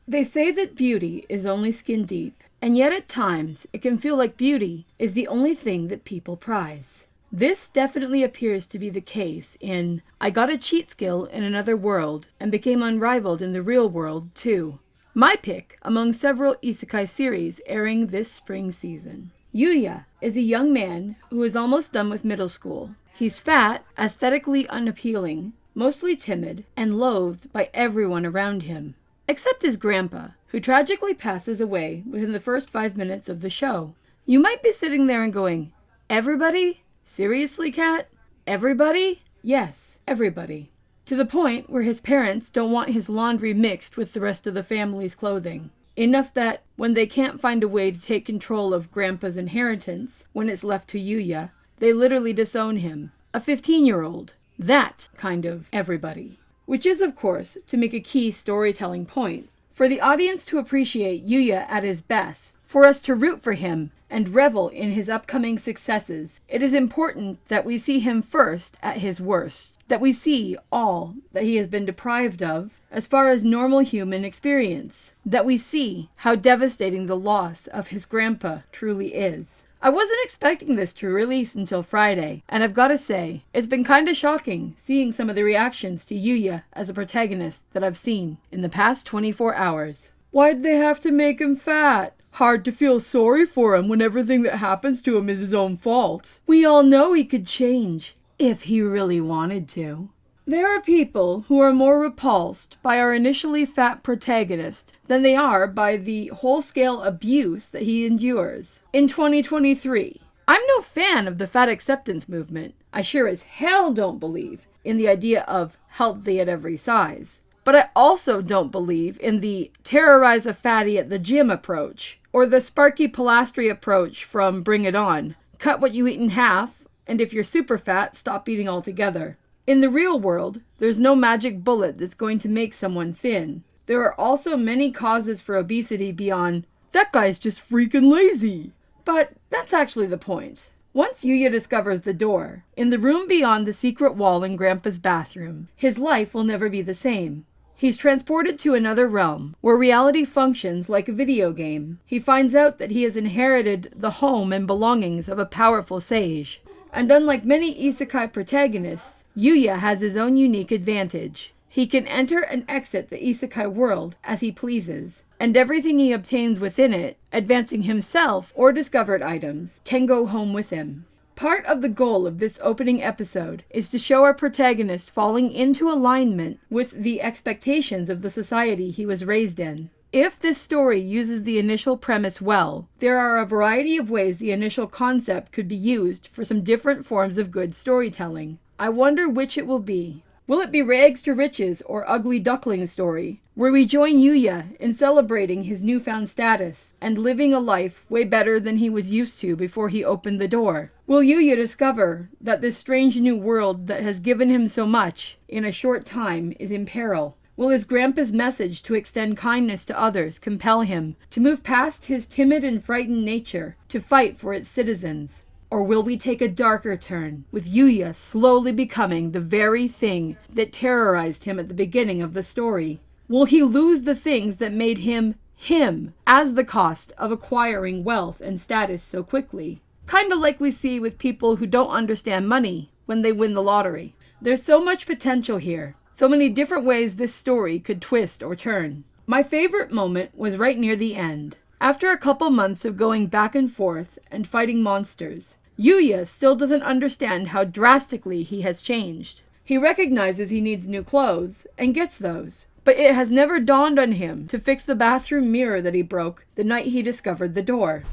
They say that beauty is only skin deep, and yet at times it can feel like beauty is the only thing that people prize. This definitely appears to be the case in I Got a Cheat Skill in Another World and Became Unrivaled in the Real World too. My pick among several isekai series airing this spring season. Youya is a young man who is almost done with middle school. He's fat, aesthetically unappealing, mostly timid, and loathed by everyone around him. Except his grandpa, who tragically passes away within the first 5 minutes of the show. You might be sitting there and going, everybody? Seriously, Kat? Everybody? Yes, everybody. To the point where his parents don't want his laundry mixed with the rest of the family's clothing. Enough that when they can't find a way to take control of Grandpa's inheritance when it's left to Youya, they literally disown him. A 15-year-old. That kind of everybody. Which is, of course, to make a key storytelling point. For the audience to appreciate Youya at his best, for us to root for him and revel in his upcoming successes, it is important that we see him first at his worst. That we see all that he has been deprived of as far as normal human experience. That we see how devastating the loss of his grandpa truly is. I wasn't expecting this to release until Friday, and I've got to say, it's been kinda shocking seeing some of the reactions to Youya as a protagonist that I've seen in the past 24 hours. Why'd they have to make him fat? Hard to feel sorry for him when everything that happens to him is his own fault. We all know he could change, if he really wanted to. There are people who are more repulsed by our initially fat protagonist than they are by the whole-scale abuse that he endures. In 2023, I'm no fan of the fat acceptance movement. I sure as hell don't believe in the idea of healthy at every size. But I also don't believe in the terrorize a fatty at the gym approach, or the Sparky Pilastri approach from Bring It On. Cut what you eat in half, and if you're super fat, stop eating altogether. In the real world, there's no magic bullet that's going to make someone thin. There are also many causes for obesity beyond, that guy's just freaking lazy. But that's actually the point. Once Youya discovers the door, in the room beyond the secret wall in Grandpa's bathroom, his life will never be the same. He's transported to another realm, where reality functions like a video game. He finds out that he has inherited the home and belongings of a powerful sage. And unlike many isekai protagonists, Youya has his own unique advantage. He can enter and exit the isekai world as he pleases, and everything he obtains within it, advancing himself or discovered items, can go home with him. Part of the goal of this opening episode is to show our protagonist falling into alignment with the expectations of the society he was raised in. If this story uses the initial premise well, there are a variety of ways the initial concept could be used for some different forms of good storytelling. I wonder which it will be. Will it be Rags to Riches or Ugly Duckling story, where we join Youya in celebrating his newfound status and living a life way better than he was used to before he opened the door? Will Youya discover that this strange new world that has given him so much in a short time is in peril? Will his grandpa's message to extend kindness to others compel him to move past his timid and frightened nature to fight for its citizens? Or will we take a darker turn, with Youya slowly becoming the very thing that terrorized him at the beginning of the story? Will he lose the things that made him him as the cost of acquiring wealth and status so quickly? Kinda like we see with people who don't understand money when they win the lottery. There's so much potential here. So many different ways this story could twist or turn. My favorite moment was right near the end. After a couple months of going back and forth and fighting monsters, Youya still doesn't understand how drastically he has changed. He recognizes he needs new clothes and gets those, but it has never dawned on him to fix the bathroom mirror that he broke the night he discovered the door.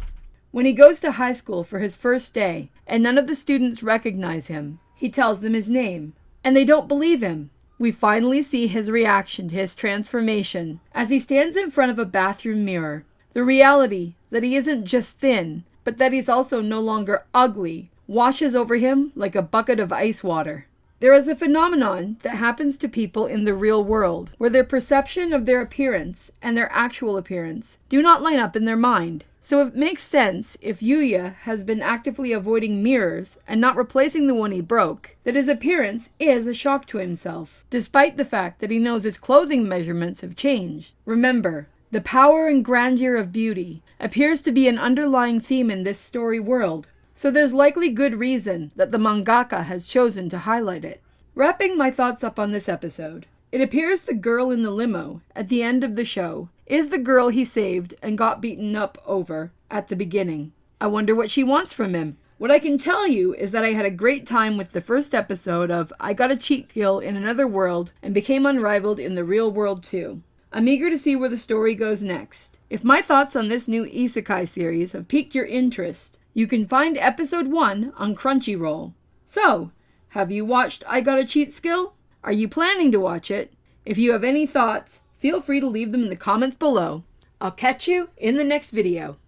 When he goes to high school for his first day and none of the students recognize him, he tells them his name, and they don't believe him. We finally see his reaction to his transformation as he stands in front of a bathroom mirror. The reality that he isn't just thin, but that he's also no longer ugly, washes over him like a bucket of ice water. There is a phenomenon that happens to people in the real world, where their perception of their appearance and their actual appearance do not line up in their mind. So it makes sense, if Youya has been actively avoiding mirrors and not replacing the one he broke, that his appearance is a shock to himself, despite the fact that he knows his clothing measurements have changed. Remember, The power and grandeur of beauty appears to be an underlying theme in this story world, so there's likely good reason that the mangaka has chosen to highlight it. Wrapping my thoughts up on this episode, it appears the girl in the limo at the end of the show is the girl he saved and got beaten up over at the beginning. I wonder what she wants from him. What I can tell you is that I had a great time with the first episode of I Got a Cheat Kill in Another World and became unrivaled in the real world too. I'm eager to see where the story goes next. If my thoughts on this new isekai series have piqued your interest, you can find episode 1 on Crunchyroll. So, have you watched I Got a Cheat Skill? Are you planning to watch it? If you have any thoughts, feel free to leave them in the comments below. I'll catch you in the next video.